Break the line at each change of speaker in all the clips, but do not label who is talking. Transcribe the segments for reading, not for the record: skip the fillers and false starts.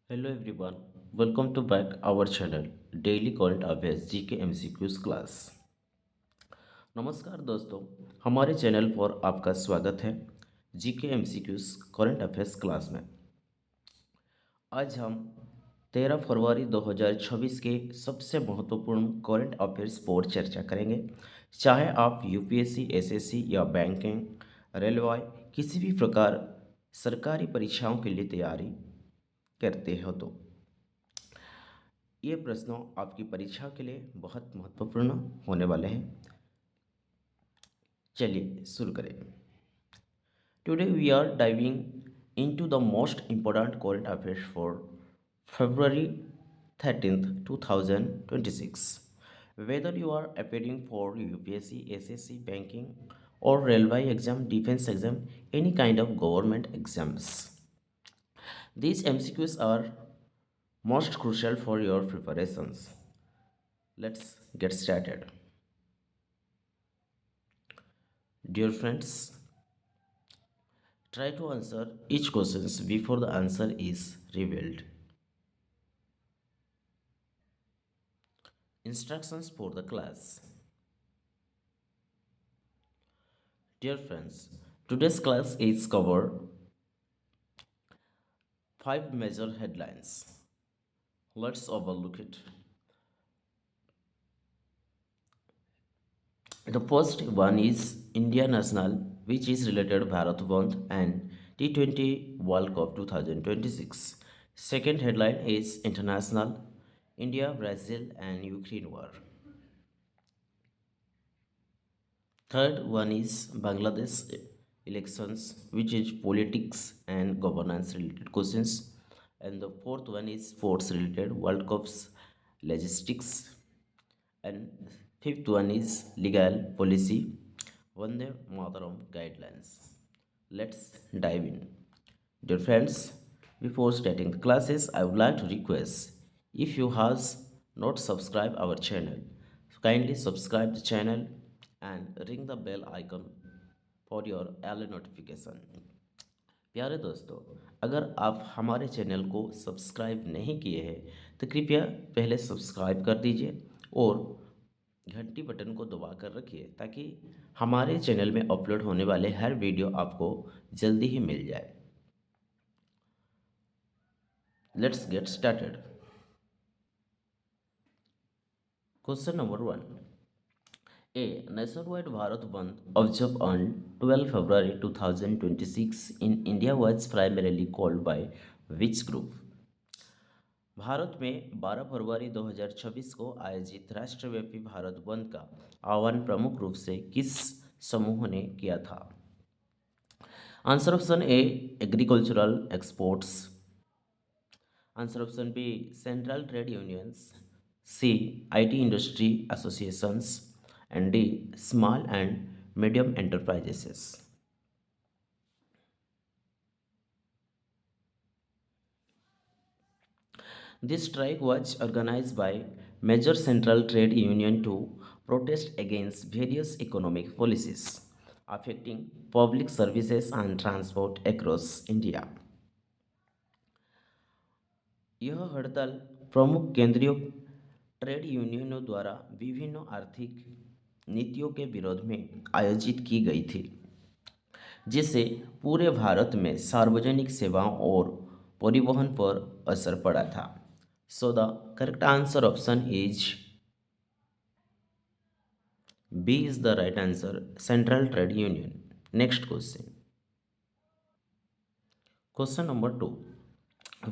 Hello everyone, welcome to back our channel Daily Current Affairs GK MCQs class. नमस्कार दोस्तों, हमारे channel पर आपका स्वागत है GK MCQs current affairs class में। आज हम 13 फरवरी 2026 के सबसे महत्वपूर्ण करंट अफेयर्स पर चर्चा करेंगे। चाहे आप यूपीएससी, एसएससी या बैंकिंग, रेलवे किसी भी प्रकार सरकारी परीक्षाओं के लिए तैयारी करते हो तो ये प्रश्नों आपकी परीक्षा के लिए बहुत महत्वपूर्ण होने वाले हैं। चलिए शुरू करें। Today we are diving into the most important current affairs for February 13th 2026। Whether you are appearing for UPSC, SSC, banking or railway exam, defense exam, any kind of government exams, these MCQs are most crucial for your preparations. Let's get started. Dear friends, try to answer each question before the answer is revealed. Instructions for the class. Dear friends, today's class is cover 5 major headlines. Let's overlook it. The first one is India National, which is related Bharat Bandh and T20 World Cup 2026. Second headline is International, India, Brazil and Ukraine war. Third one is Bangladesh elections, which is politics and governance related questions. And the fourth one is sports related World Cups logistics. And fifth one is legal policy, Vande Mataram guidelines. Let's dive in. Dear friends, before starting the classes, I would like to request if you has not subscribed our channel, so kindly subscribe the channel and ring the bell icon for your early notification. प्यारे दोस्तों, अगर आप हमारे channel को subscribe नहीं किए हैं तो कृपया पहले सब्सक्राइब कर दीजिए और घंटी बटन को दबा कर रखिए ताकि हमारे चैनल में अपलोड होने वाले हर वीडियो आपको जल्दी ही मिल जाए। Let's get started. Question number 1। A nationwide Bharat Bandh observed on 12 February 2026 in India was primarily called by which group? Bharat में 12 फरवरी 2026 को आयोजित राष्ट्रव्यापी भारत बंद का आह्वान प्रमुख रूप से किस समूह ने किया था? Answer option A agricultural exports, answer option B central trade unions, C IT industry associations and D small and medium enterprises. This strike was organized by major central trade union to protest against various economic policies affecting public services and transport across India. यह हड़ताल प्रमुख केंद्रीय trade यूनियनों द्वारा विभिन्न आर्थिक नीतियों के विरोध में आयोजित की गई थी, जिससे पूरे भारत में सार्वजनिक सेवाओं और परिवहन पर असर पड़ा था। So the correct answer option is B is the right answer, Central Trade Union. Next question. Question number 2.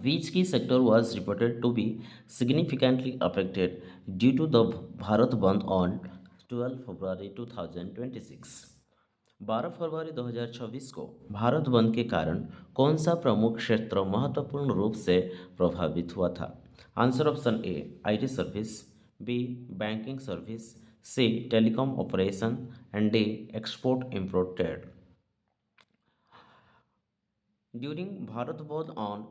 Which key sector was reported to be significantly affected due to the Bharat Bandh on 12 February 2026? 12 फरवरी 2026 को भारत बंद के कारण कौन सा प्रमुख क्षेत्र महत्वपूर्ण रूप से प्रभावित हुआ था? Answer option A IT service, B banking service, C telecom operation and D export import trade. During Bharat Bandh on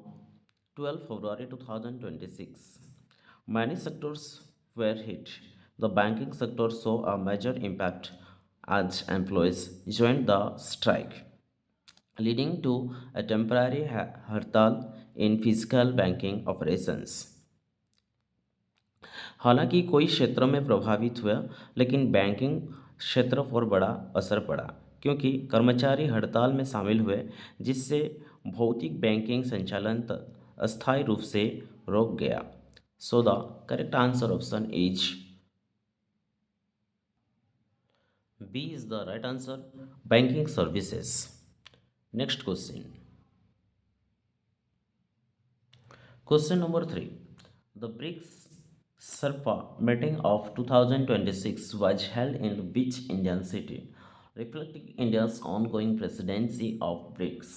12 February 2026, many sectors were hit. The banking sector saw a major impact as employees joined the strike, leading to a temporary hartal in physical banking operations. हालांकि कई क्षेत्रों में प्रभावित हुआ, लेकिन banking क्षेत्र पर बड़ा असर पड़ा क्योंकि कर्मचारी हड़ताल में शामिल हुए, जिससे भौतिक बैंकिंग संचालन अस्थायी रूप से रोक गया. So the correct answer option is B is the right answer, banking services. Next question. Question number 3. The BRICS Sherpa meeting of 2026 was held in which Indian city, reflecting India's ongoing presidency of BRICS.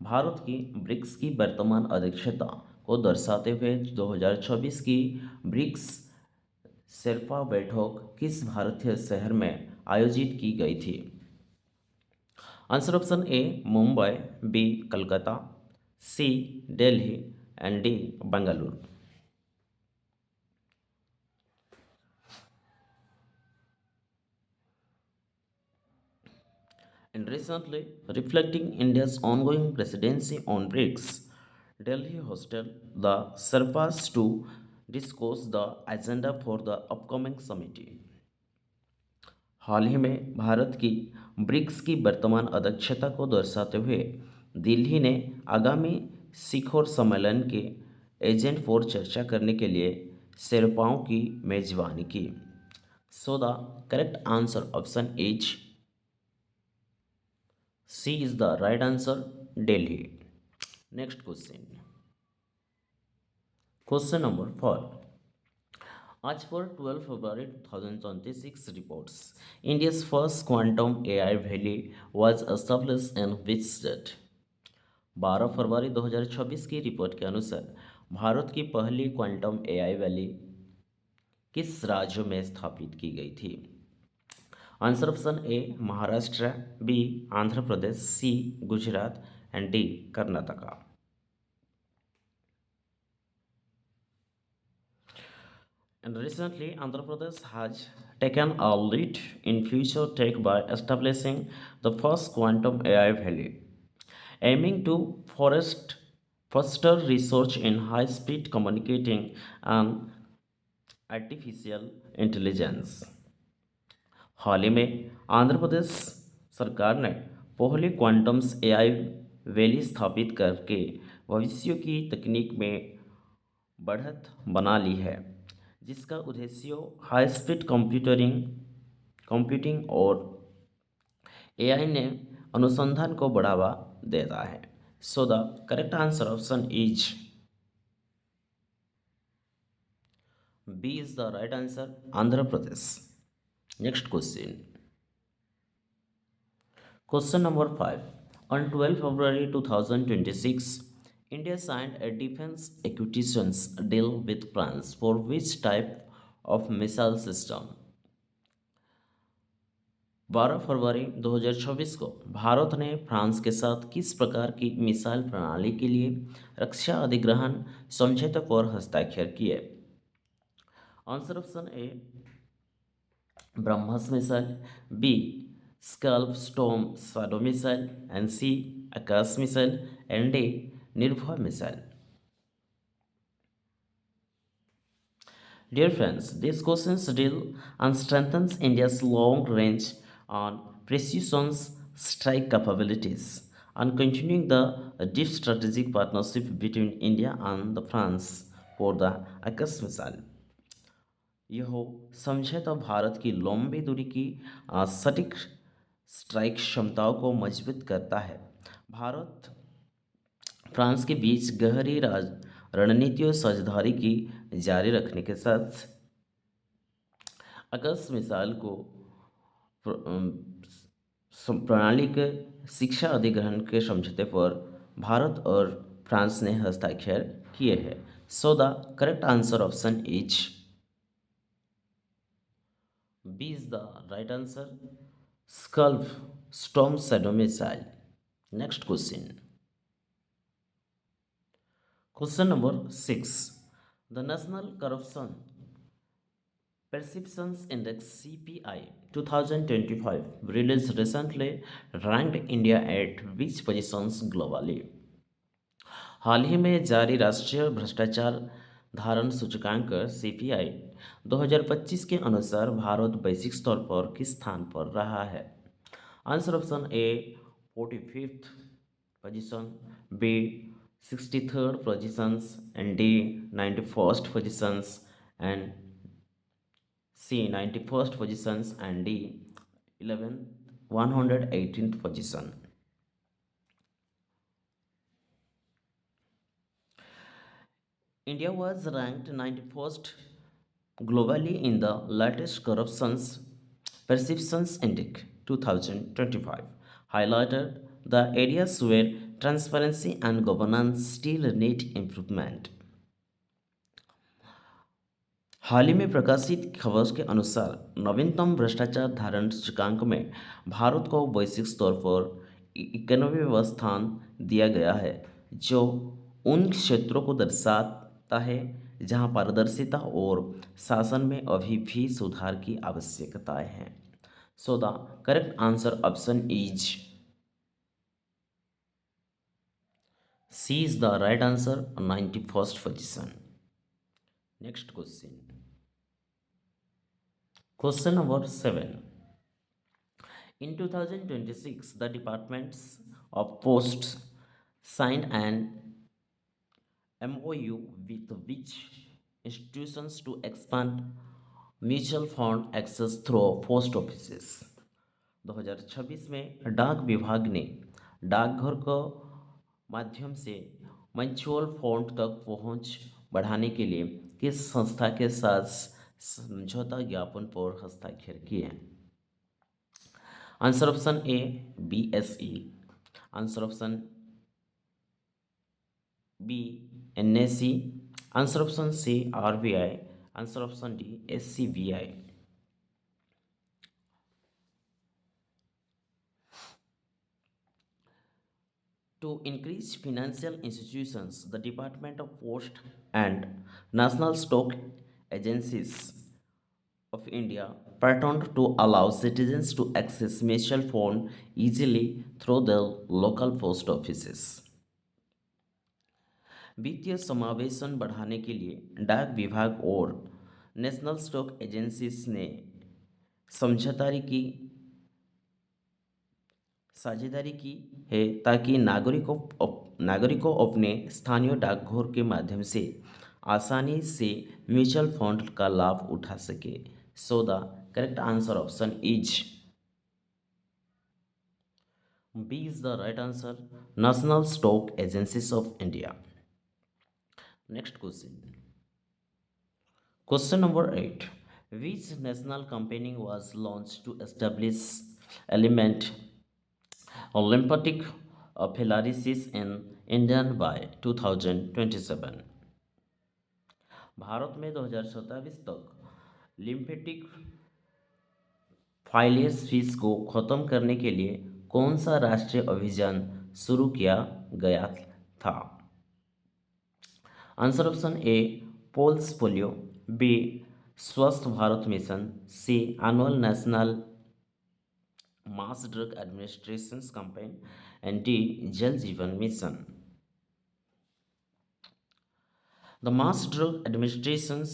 Bharat की BRICS की वर्तमान अध्यक्षता को दर्शाते हुए 2026 की BRICS Sherpa बैठक किस भारतीय शहर में आयोजित की गई थी? Answer option A Mumbai, B Calcutta, C Delhi and D Bengaluru. And recently, reflecting India's ongoing presidency on BRICS, Delhi hosted the Sherpas to discuss the agenda for the upcoming summit. हाल ही में भारत की ब्रिक्स की वर्तमान अध्यक्षता को दर्शाते हुए दिल्ली ने आगामी शिखर सम्मेलन के एजेंट पर चर्चा करने के लिए शेर्पाओं की मेजबानी की. सो the correct answer option is C is the right answer, Delhi. Next question. Question number 4. As per 12 February 2026 reports, India's first quantum AI valley was established in which state? 12 फरवरी 2026 की रिपोर्ट के अनुसार भारत की पहली क्वांटम एआई वैली किस राज्य में स्थापित की गई थी? Answer option A Maharashtra, B Andhra Pradesh, C Gujarat and D Karnataka. And recently, Andhra Pradesh has taken a lead in future tech by establishing the first quantum AI valley, aiming to foster research in high-speed communicating and artificial intelligence. हाल ही में आंध्र प्रदेश सरकार ने पहले quantums AI valley स्थापित करके भविष्य की तकनीक में बढ़त बना ली है, जिसका उद्देश्य हाई स्पीड कंप्यूटिंग और एआई ने अनुसंधान को बढ़ावा देता है. So the correct answer option is B is the right answer, Andhra Pradesh. Next question. Question number 5. On 12 February 2026, India signed a defense acquisitions deal with France for which type of missile system? 12 फरवरी 2026 को भारत ने France के साथ किस प्रकार की missile प्रणाली के लिए रक्षा अधिग्रहण समझौते पर हस्ताक्षर किए? Answer option A BrahMos missile, B scalp storm shadow missile and C Akash missile and D Nirbhay missile. Dear friends, these questions deal and strengthens India's long range and precision strike capabilities and continuing the deep strategic partnership between India and the France for the Akash missile. यह समझौता भारत की लंबी दूरी की सटीक strike क्षमताओं को मजबूत करता है. भारत फ्रांस के बीच गहरी रणनीतिक साझेदारी की जारी रखने के साथ आकाश मिसाइल को प्रणाली के शिक्षा अधिग्रहण के समझौते पर भारत और फ्रांस ने हस्ताक्षर किए हैं. So the correct answer option is B is the right answer, Scalp Storm Shadow Missile. Next question. Question number 6. The National Corruption Perceptions Index CPI 2025 released recently ranked India at which positions globally? हाल ही में जारी राष्ट्रीय भ्रष्टाचार धारण सूचकांक CPI 2025 के अनुसार भारत वैश्विक स्तर पर किस स्थान पर रहा है? Answer option A 45th position, B 63rd positions, and D 91st positions, and C 91st positions, and D 11 118th position. India was ranked 91st globally in the latest Corruptions Perceptions Index 2025, highlighted the areas where transparency and governance still need improvement. हाल ही में प्रकाशित खबर के अनुसार नवीनतम भ्रष्टाचार धारण सूचकांक में भारत को वैश्विक स्तर पर 91वां स्थान दिया गया है, जो उन क्षेत्रों को दर्शाता है जहां पारदर्शिता और शासन में अभी भी सुधार की आवश्यकताएं हैं. So the correct answer option is C is the right answer 91st position. Next question. Question number 7. In 2026, the Departments of Posts signed an MOU with which institutions to expand mutual fund access through post offices. 2026 में डाक विभाग ने डाकघर को माध्यम से mutual fund तक पहुंच बढ़ाने के लिए किस संस्था के साथ समझौता ज्ञापन पर हस्ताक्षर किए? Answer option A BSE, answer option B NSE, answer option C RBI, answer option D SCBI. To increase financial institutions, the Department of Post and National Stock Agencies of India patterned to allow citizens to access mutual fund easily through their local post offices. वित्तीय समावेशन बढ़ाने के लिए डाक विभाग और national stock agencies ने समझौतारी की साझेदारी की है ताकि नागरिकों अपने स्थानीय डाकघर के माध्यम से आसानी से म्यूचुअल फंड का लाभ उठा सके. So the correct answer option is B is the right answer, national stock agencies of India. Next question. Question number 8. Which national campaign was launched to establish element lymphatic filariasis in India by 2027? Bharat में 2027 तक lymphatic फाइलियसिस को खत्म करने के लिए कौन सा राष्ट्रीय अभियान शुरू किया गया था? Answer option A pulse polio, B Swasth Bharat mission, C annual national mass drug administration campaign, and D Jal Jeevan mission. The Mass Drug Administration's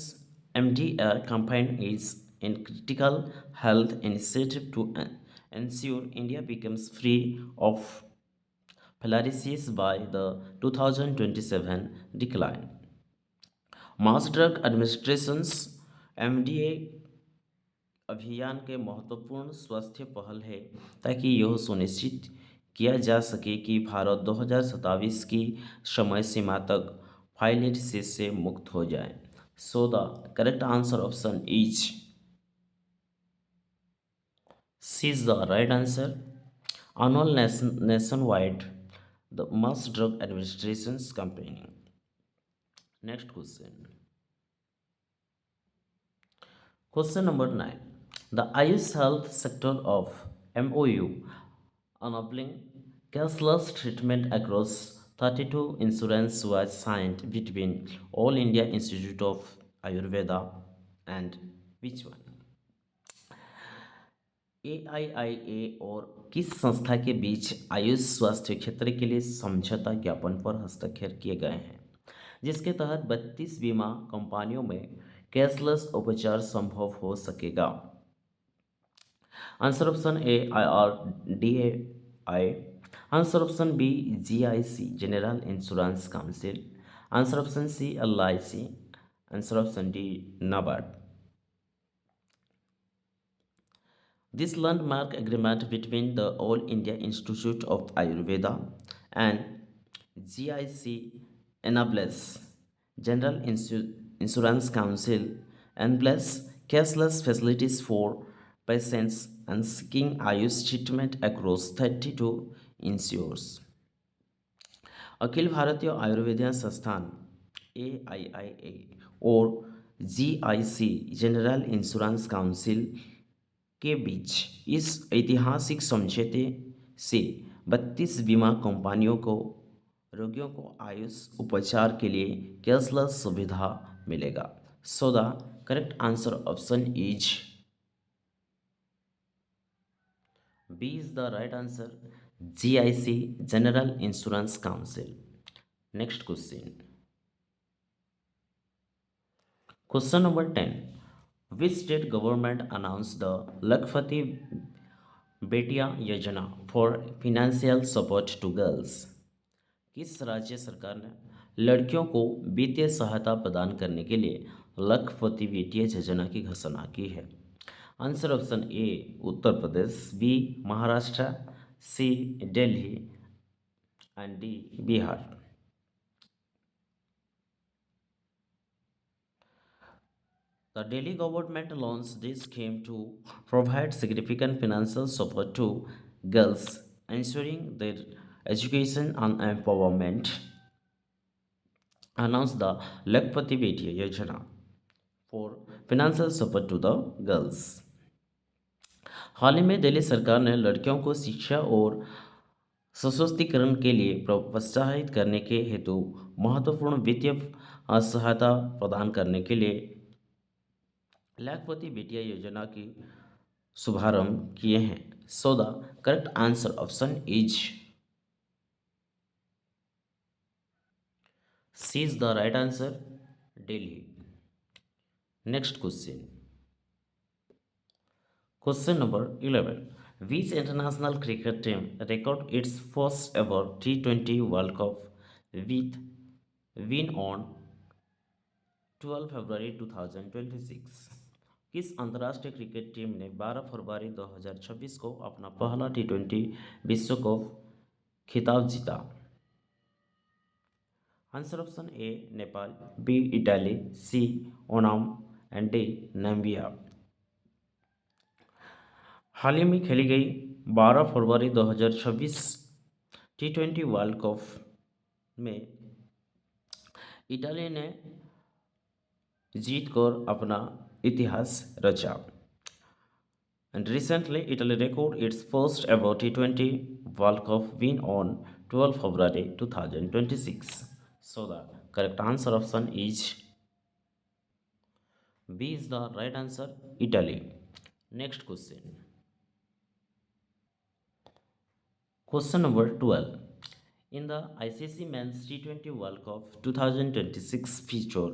MDR campaign is a critical health initiative to ensure India becomes free of filariasis by the 2027 decline. Mass drug administrations MDA अभियान के महत्वपूर्ण स्वास्थ्य पहल है ताकि यह सुनिश्चित किया जा सके कि भारत 2027 की समय सीमा तक फाइलेरिसिस से मुक्त हो जाए. So the correct answer option is C is the right answer, annual nationwide the mass drug administration's campaign. Next question. Question number 9. The Ayush health sector of MOU enabling cashless treatment across 32 insurance was signed between All India Institute of Ayurveda and which one? AIIA और किस संस्था के बीच आयुष स्वास्थ्य क्षेत्र के लिए समझौता ज्ञापन पर हस्ताक्षर किए गए हैं, जिसके तहत 32 बीमा कंपनियों में कैशलेस उपचार संभव हो सकेगा? Answer option A IRDAI, answer option B GIC general insurance council, answer option C LIC, answer option D NABARD. This landmark agreement between the All India Institute of Ayurveda and GIC enables General Insurance Council enables cashless facilities for patients and seeking Ayush treatment across 32 insurers. Akhil Bharatiya Ayurvedic संस्थान AIIA और GIC general insurance council के बीच इस ऐतिहासिक समझौते से 32 बीमा कंपनियों को रोगियों को आयुष उपचार के लिए कैशलेस सुविधा मिलेगा। So the correct answer option is B is the right answer, GIC general insurance council. Next question, question number 10, which state government announced the Lakshpati Betiya Yojana for financial support to girls? किस राज्य सरकार ने लड़कियों को वित्तीय सहायता प्रदान करने के लिए लखपति बेटिया योजना की घोषणा की है? Answer option A Uttar Pradesh, B Maharashtra, C Delhi and D Bihar. The Delhi government launched this scheme to provide significant financial support to girls, ensuring their education and empowerment. Announced the Lakshpati Betiya Yojana for financial support to the girls. हाल ही में दिल्ली सरकार ने लड़कियों को शिक्षा और सशक्तिकरण के लिए प्रोत्साहित करने के हेतु महत्वपूर्ण वित्तीय सहायता प्रदान करने के लिए लखपति बेटिया योजना की शुभारंभ किए हैं। So the correct answer option is C is the right answer, Delhi. Next question, question number 11, which international cricket team record its first ever T20 world cup with win on 12 फरवरी 2026? किस अंतर्राष्ट्रीय क्रिकेट टीम ने 12 फरवरी 2026 को अपना पहला T20 विश्व कप खिताब जीता? Answer option A Nepal, B Italy, C Oman and D Namibia. हाल ही में खेली गई 12 फरवरी 2026 T20 वर्ल्ड कप में इटाली ने जीतकर अपना इतिहास रचा। And recently, Italy recorded its first ever T20 World Cup win on 12 February 2026. So the correct answer option is B is the right answer, Italy. Next question. Question number 12. In the ICC Men's T20 World Cup 2026 feature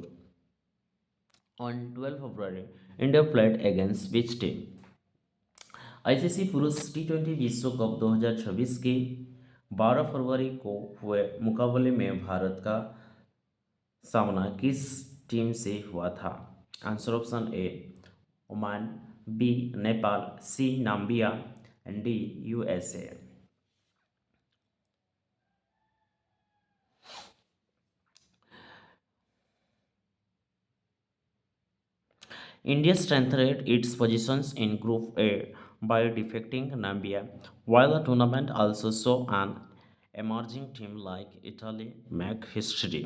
on 12 February, India played against which team? ICC पुरुष T20 विश्व cup 2026 के 12 फरवरी को हुए मुकाबले में भारत का सामना किस टीम से हुआ था? Answer option A Oman, B Nepal, C Namibia and D USA। India strengthened its positions in Group A by defeating Namibia, while the tournament also saw an emerging team like Italy make history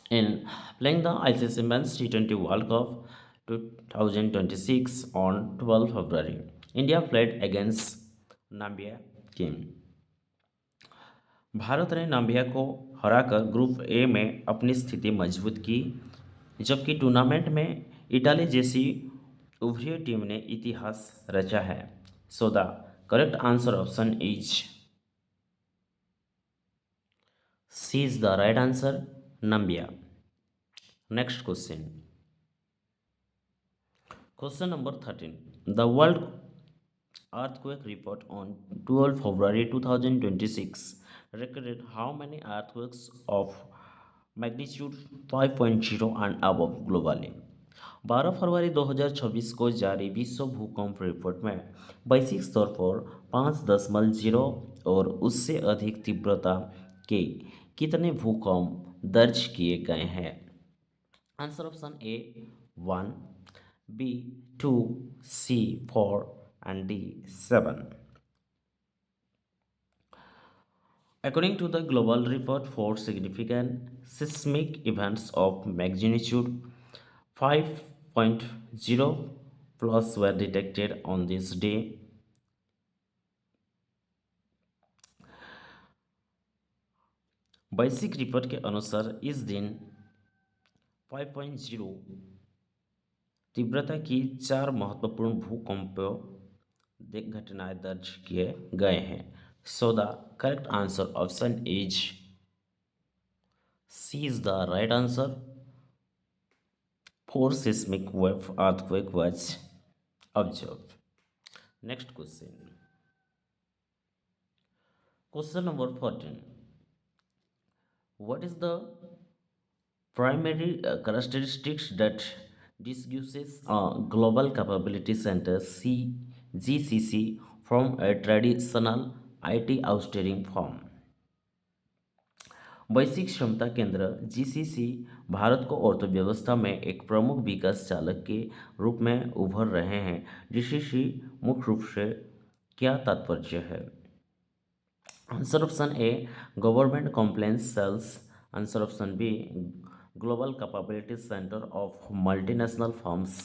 in playing the ICC Men's T20 World Cup 2026 on 12 February. India played against Namibia team. Bharat ने Namibia को हराकर group A में अपनी स्थिति मजबूत की, जबकि tournament में इटाली जैसी उभरी टीम ने इतिहास रचा है। So the correct answer option is C is the right answer, Nambia. Next question. Question number 13. The World Earthquake Report on 12 February 2026 recorded how many earthquakes of magnitude 5.0 and above globally. 12 फरवरी 2026 को जारी विश्व भूकंप report में वैश्विक स्तर पर 5.0 और उससे अधिक तीव्रता के कितने भूकंप दर्ज किए गए हैं? Answer option A 1, B 2, C 4 and D 7. According to the global report for significant seismic events of magnitude 5.0 plus were detected on this day. वैश्विक रिपोर्ट के अनुसार इस दिन 5.0 तीव्रता की 4 महत्वपूर्ण भूकंप घटनाएं दर्ज किए गए हैं. So the correct answer option is C is the right answer. 4 seismic wave earthquake was observed. Next question. Question number 14. What is the primary characteristics that distinguishes a global capability center GCC from a traditional IT outsourcing firm? वैश्विक क्षमता केंद्र GCC Bharat को अर्थव्यवस्था में एक प्रमुख विकास चालक के रूप में उभर रहे हैं. जीसीसी मुख्य रूप से क्या तात्पर्य है? Answer option A government compliance cells. Answer option B global capability center of multinational firms.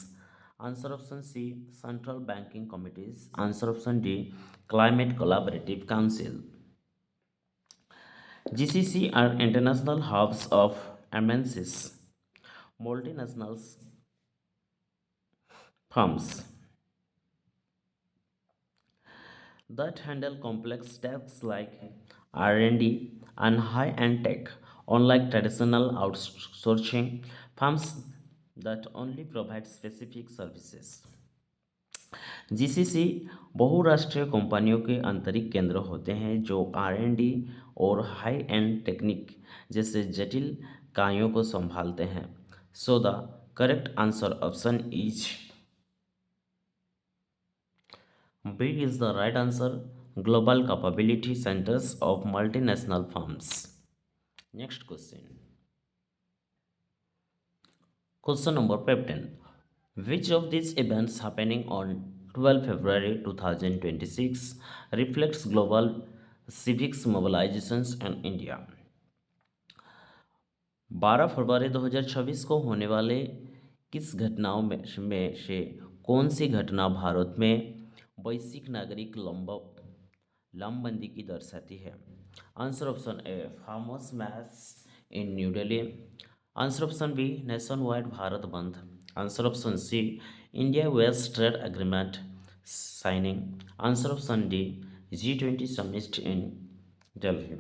Answer option C central banking committees. Answer option D climate collaborative council. GCC are international hubs of MNCs, multinational firms that handle complex tasks like R&D and high-end tech, unlike traditional outsourcing firms that only provide specific services. GCC बहुराष्ट्रीय कंपनियों के आंतरिक केंद्र होते हैं जो आर&डी और high and technique जैसे जटिल कार्यों को संभालते हैं. So the correct answer option is B is the right answer. Global capability centers of multinational firms. Next question. Question number 15. Which of these events happening on 12 February 2026 reflects global civics mobilizations in India? 12 फरवरी 2026 को होने वाले किस घटनाओं में से कौन सी घटना भारत में वैश्विक नागरिक लामबंदी की दर्शाती है? Answer option A farmers march in new Delhi. Answer option B nation wide Bharat Bandh. Answer option C India US trade agreement signing. Answer option D G20 summit in Delhi.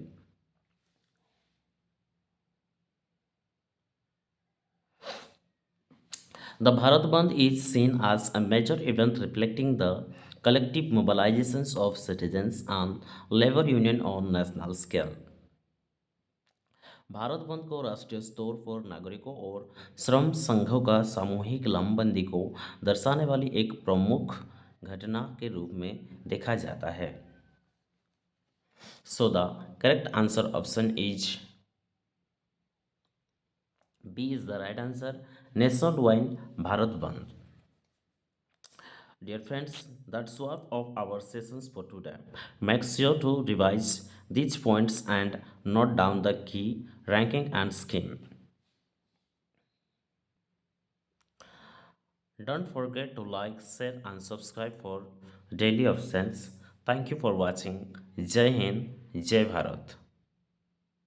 The Bharat Bandh is seen as a major event reflecting the collective mobilizations of citizens and labor union on national scale. Bharat बंद को राष्ट्रीय स्तर पर नागरिकों और श्रम संघों का सामूहिक लामबंदी को दर्शाने वाली एक प्रमुख घटना के रूप में देखा जाता है. So the correct answer option is B is the right answer. Nation wide Bharat bandh. Dear friends, that's all of our sessions for today. Make sure to revise these points and note down the key ranking and scheme. Don't forget to like, share and subscribe for daily updates. Thank you for watching. Jai Hind, Jai Bharat.